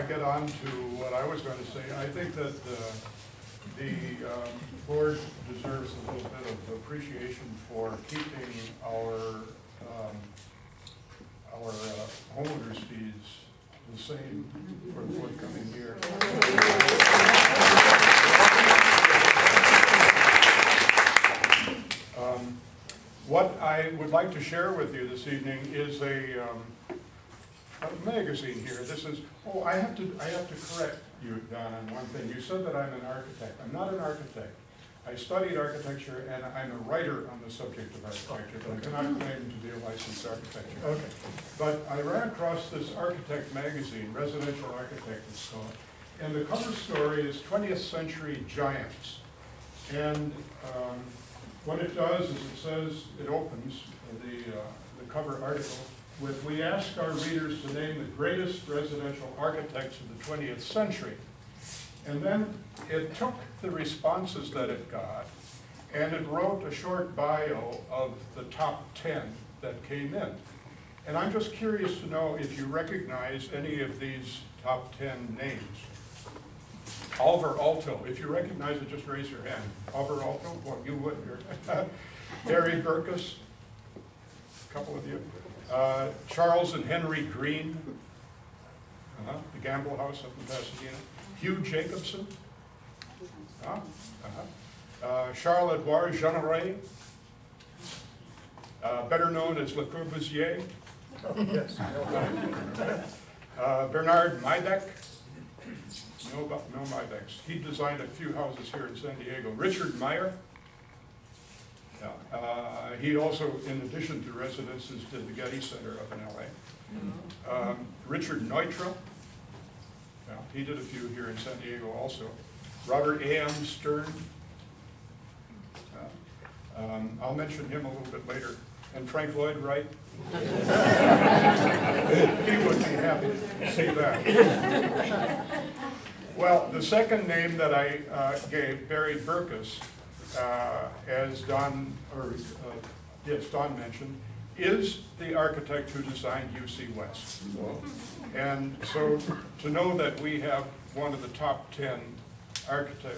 I get on to what I was going to say, I think that the board deserves a little bit of appreciation for keeping our homeowners fees the same for the forthcoming year. What I would like to share with you this evening is a magazine here. This is, oh, I have to correct you, Don, on one thing. You said that I'm an architect. I'm not an architect. I studied architecture and I'm a writer on the subject of architecture, but I cannot claim to be a licensed architect. Okay. But I ran across this architect magazine, Residential Architect it's called, and the cover story is 20th Century Giants. And what it does is it says, it opens the cover article with, we ask our readers to name the greatest residential architects of the 20th century. And then it took the responses that it got and it wrote a short bio of the top 10 that came in. And I'm just curious to know if you recognize any of these top 10 names. Oliver Alto, if you recognize it, just raise your hand. Oliver Alto, well, you would. Barry Berkus, a couple of you. Charles and Henry Green, the Gamble House up in Pasadena. Hugh Jacobson, Charles-Edouard Jeanneret, better known as Le Corbusier. Oh, yes. Bernard Maybeck. No Maybecks. He designed a few houses here in San Diego. Richard Meyer. He also, in addition to residences, did the Getty Center up in LA. Richard Neutra. He did a few here in San Diego also. Robert A.M. Stern. I'll mention him a little bit later. And Frank Lloyd Wright. He would be happy to see that. Well, the second name that I gave, Barry Berkus, as Don mentioned, is the architect who designed UC West. And so to know that we have one of the top 10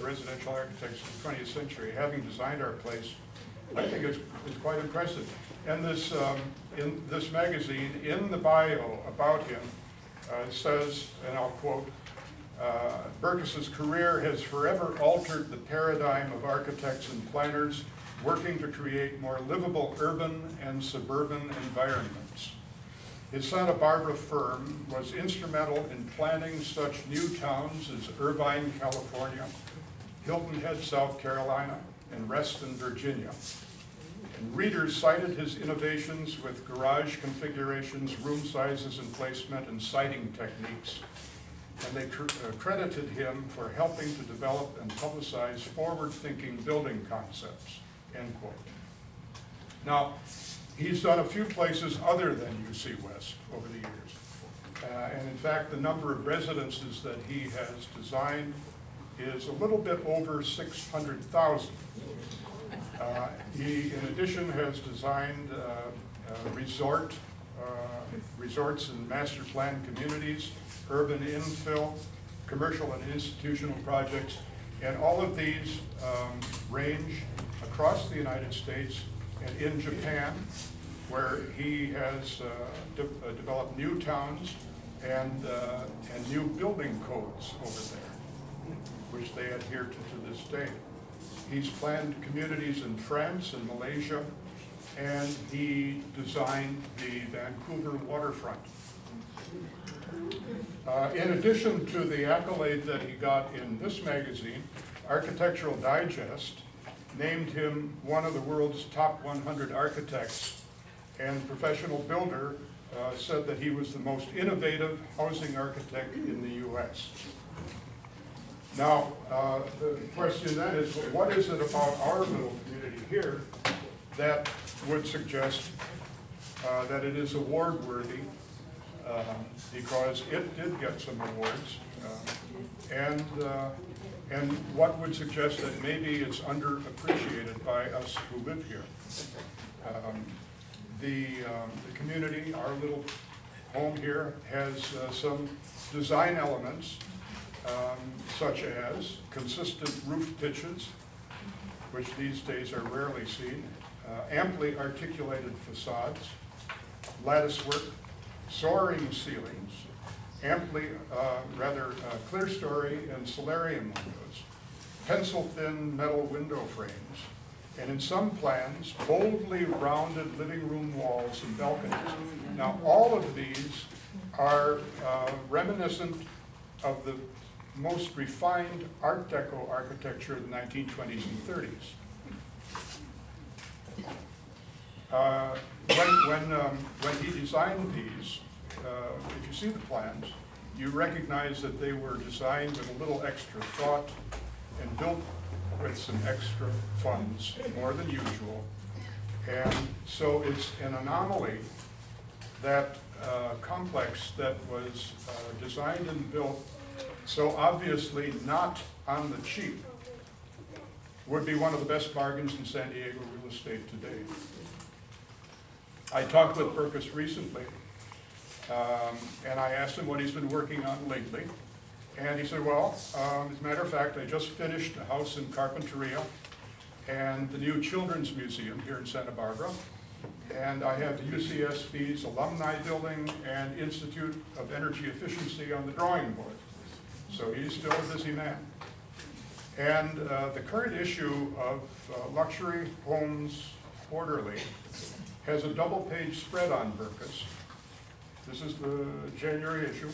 residential architects of the 20th century having designed our place, I think is quite impressive. And this, in this magazine, in the bio about him, says, and I'll quote, Berkus's career has forever altered the paradigm of architects and planners working to create more livable urban and suburban environments. His Santa Barbara firm was instrumental in planning such new towns as Irvine, California, Hilton Head, South Carolina, and Reston, Virginia. And readers cited his innovations with garage configurations, room sizes and placement, and siding techniques. And they credited him for helping to develop and publicize forward-thinking building concepts, end quote. Now, he's done a few places other than UC West over the years. And in fact, the number of residences that he has designed is a little bit over 600,000. He, in addition, has designed resorts and master plan communities, urban infill, commercial and institutional projects, and all of these range across the United States and in Japan, where he has developed new towns and new building codes over there, which they adhere to this day. He's planned communities in France and Malaysia, and he designed the Vancouver waterfront. In addition to the accolade that he got in this magazine, Architectural Digest named him one of the world's top 100 architects, and Professional Builder said that he was the most innovative housing architect in the U.S. Now, the question then is, what is it about our little community here that would suggest that it is award-worthy, because it did get some awards, and what would suggest that maybe it's underappreciated by us who live here. The community, our little home here has some design elements, such as consistent roof pitches, which these days are rarely seen, amply articulated facades, lattice work, soaring ceilings, amply, clear story and solarium windows, pencil-thin metal window frames, and in some plans, boldly rounded living room walls and balconies. Now, all of these are reminiscent of the most refined Art Deco architecture of the 1920s and 30s. When he designed these, if you see the plans, you recognize that they were designed with a little extra thought and built with some extra funds, more than usual. And so it's an anomaly that complex that was designed and built so obviously not on the cheap would be one of the best bargains in San Diego real estate today. I talked with Berkus recently, and I asked him what he's been working on lately. And he said, well, as a matter of fact, I just finished a house in Carpinteria and the new Children's Museum here in Santa Barbara. And I have the UCSB's Alumni Building and Institute of Energy Efficiency on the drawing board. So he's still a busy man. And the current issue of Luxury Homes Quarterly has a double-page spread on Berkus. This is the January issue.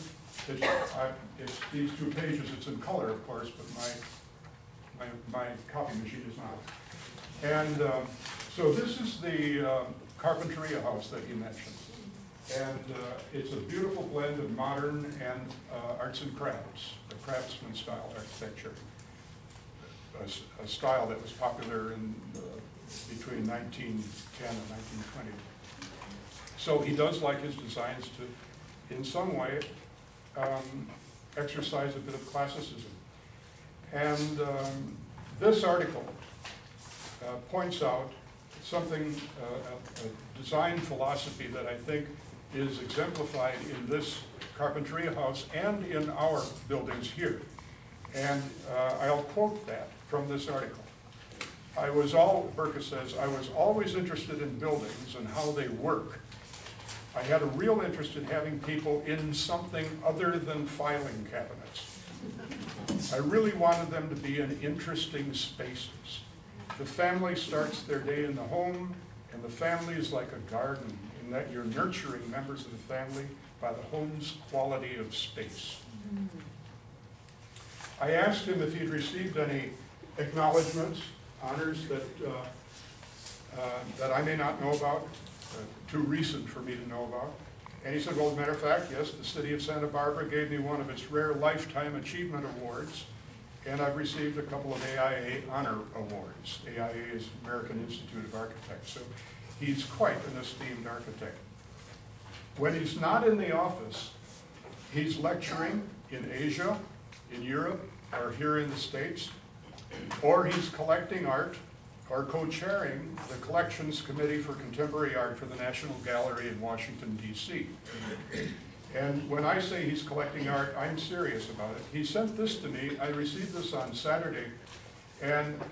It's these 2 pages. It's in color, of course, but my copy machine is not. And so this is the Carpinteria house that he mentioned. And it's a beautiful blend of modern and arts and crafts, the craftsman style architecture, a style that was popular in between 1910 and 1920. So he does like his designs to, in some way, exercise a bit of classicism. And this article points out something, a design philosophy that I think is exemplified in this Carpinteria house and in our buildings here. And I'll quote that from this article. Berkus says, I was always interested in buildings and how they work. I had a real interest in having people in something other than filing cabinets. I really wanted them to be in interesting spaces. The family starts their day in the home, and the family is like a garden in that you're nurturing members of the family by the home's quality of space. I asked him if he'd received any acknowledgments, honors that I may not know about, too recent for me to know about. And he said, well, as a matter of fact, yes, the city of Santa Barbara gave me one of its rare Lifetime Achievement Awards, and I've received a couple of AIA honor awards. AIA is American Institute of Architects, so he's quite an esteemed architect. When he's not in the office, he's lecturing in Asia, in Europe, or here in the States, or he's collecting art or co-chairing the Collections Committee for Contemporary Art for the National Gallery in Washington, D.C. And when I say he's collecting art, I'm serious about it. He sent this to me. I received this on Saturday, and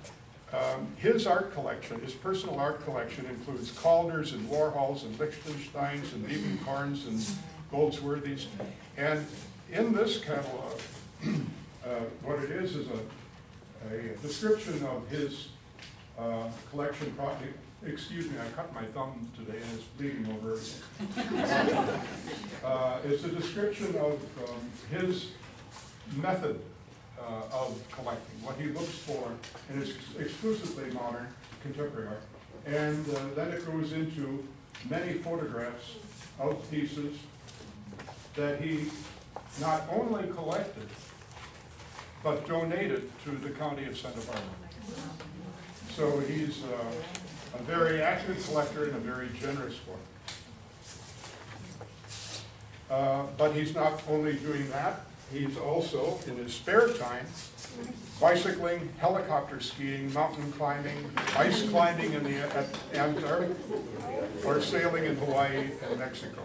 his art collection, his personal art collection, includes Calders and Warhols and Lichtensteins and Liebenkorns and Goldsworthys. And in this catalog, what it is a description of his collection project. Excuse me, I cut my thumb today and it's bleeding over. It's a description of his method of collecting, what he looks for, and it's exclusively modern contemporary art. And then it goes into many photographs of pieces that he not only collected, but donated to the county of Santa Barbara. So he's a very active collector and a very generous one. But he's not only doing that, he's also, in his spare time, bicycling, helicopter skiing, mountain climbing, ice climbing in the Antarctic, or sailing in Hawaii and Mexico.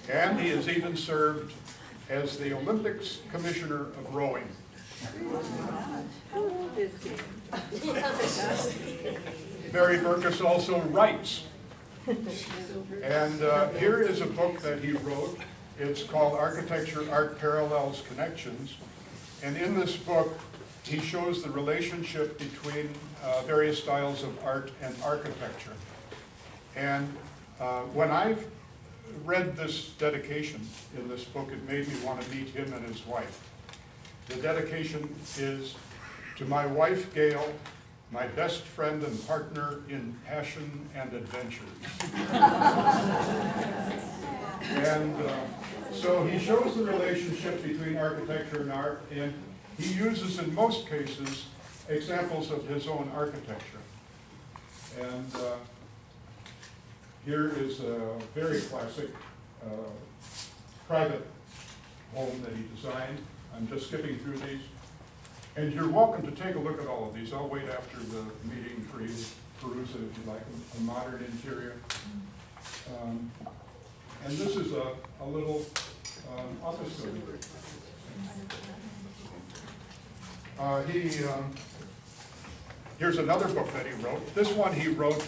And he has even served as the Olympics Commissioner of Rowing. Barry Berkus also writes. And here is a book that he wrote. It's called Architecture, Art Parallels, Connections. And in this book, he shows the relationship between various styles of art and architecture. And when I've read this dedication in this book, it made me want to meet him and his wife. The dedication is, "To my wife, Gail, my best friend and partner in passion and adventures." And so he shows the relationship between architecture and art, and he uses in most cases examples of his own architecture. And here is a very classic private home that he designed. I'm just skipping through these. And you're welcome to take a look at all of these. I'll wait after the meeting for you to peruse it if you like. A modern interior. And this is a little office building. Here's another book that he wrote. This one he wrote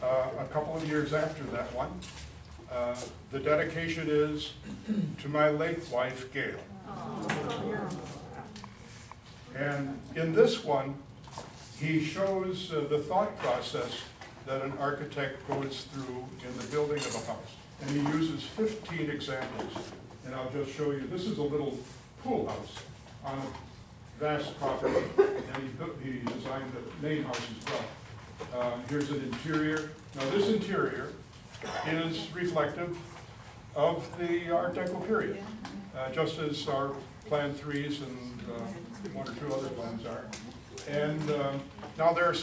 a couple of years after that one. The dedication is, "To my late wife, Gail." And in this one, he shows the thought process that an architect goes through in the building of a house. And he uses 15 examples. And I'll just show you, this is a little pool house on a vast property. And he designed the main house as well. Here's an interior. Now this interior is reflective of the Art Deco period, just as our Plan 3s and one or two other plans are. And now there are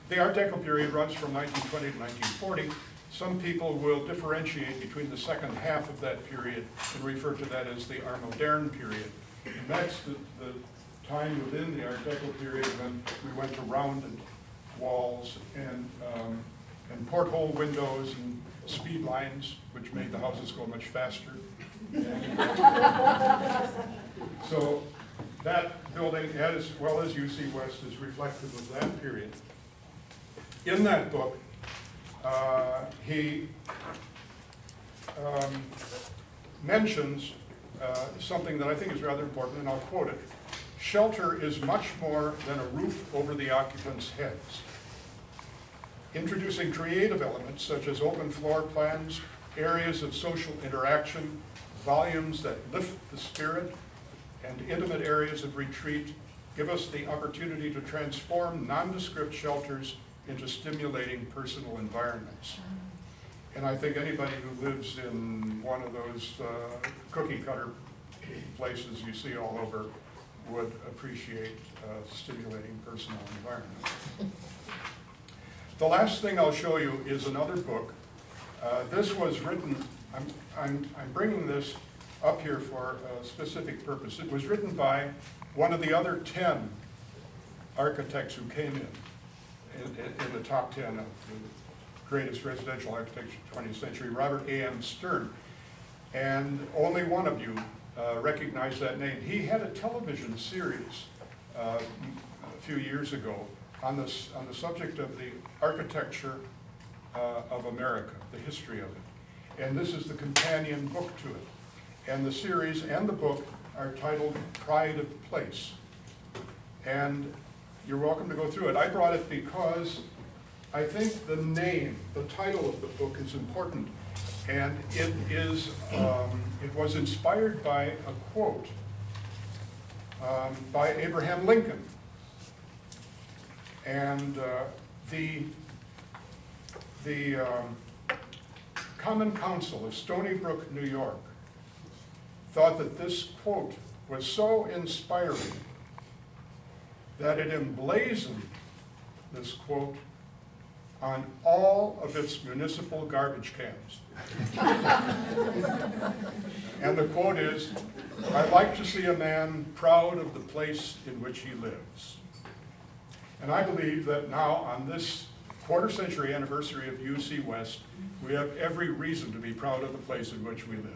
the Art Deco period runs from 1920 to 1940. Some people will differentiate between the second half of that period and refer to that as the Art Moderne period. And that's the time within the Art Deco period when we went to rounded walls and porthole windows and speed lines, which made the houses go much faster. So that building, as well as UC West, is reflective of that period. In that book, he mentions something that I think is rather important, and I'll quote it. "Shelter is much more than a roof over the occupants' heads. Introducing creative elements such as open floor plans, areas of social interaction, volumes that lift the spirit, and intimate areas of retreat give us the opportunity to transform nondescript shelters into stimulating personal environments." And I think anybody who lives in one of those cookie cutter places you see all over would appreciate stimulating personal environment. The last thing I'll show you is another book. This was written, I'm bringing this up here for a specific purpose. It was written by one of the other 10 architects who came in the top 10 of the greatest residential architecture of the 20th century, Robert A.M. Stern. And only one of you recognize that name. He had a television series a few years ago on the subject of the architecture of America, the history of it. And this is the companion book to it. And the series and the book are titled Pride of Place. And you're welcome to go through it. I brought it because I think the name, the title of the book is important. And it was inspired by a quote by Abraham Lincoln. And the Common Council of Stony Brook, New York, thought that this quote was so inspiring that it emblazoned this quote on all of its municipal garbage cans. And the quote is, "I like to see a man proud of the place in which he lives." And I believe that now on this quarter-century anniversary of UC West, we have every reason to be proud of the place in which we live.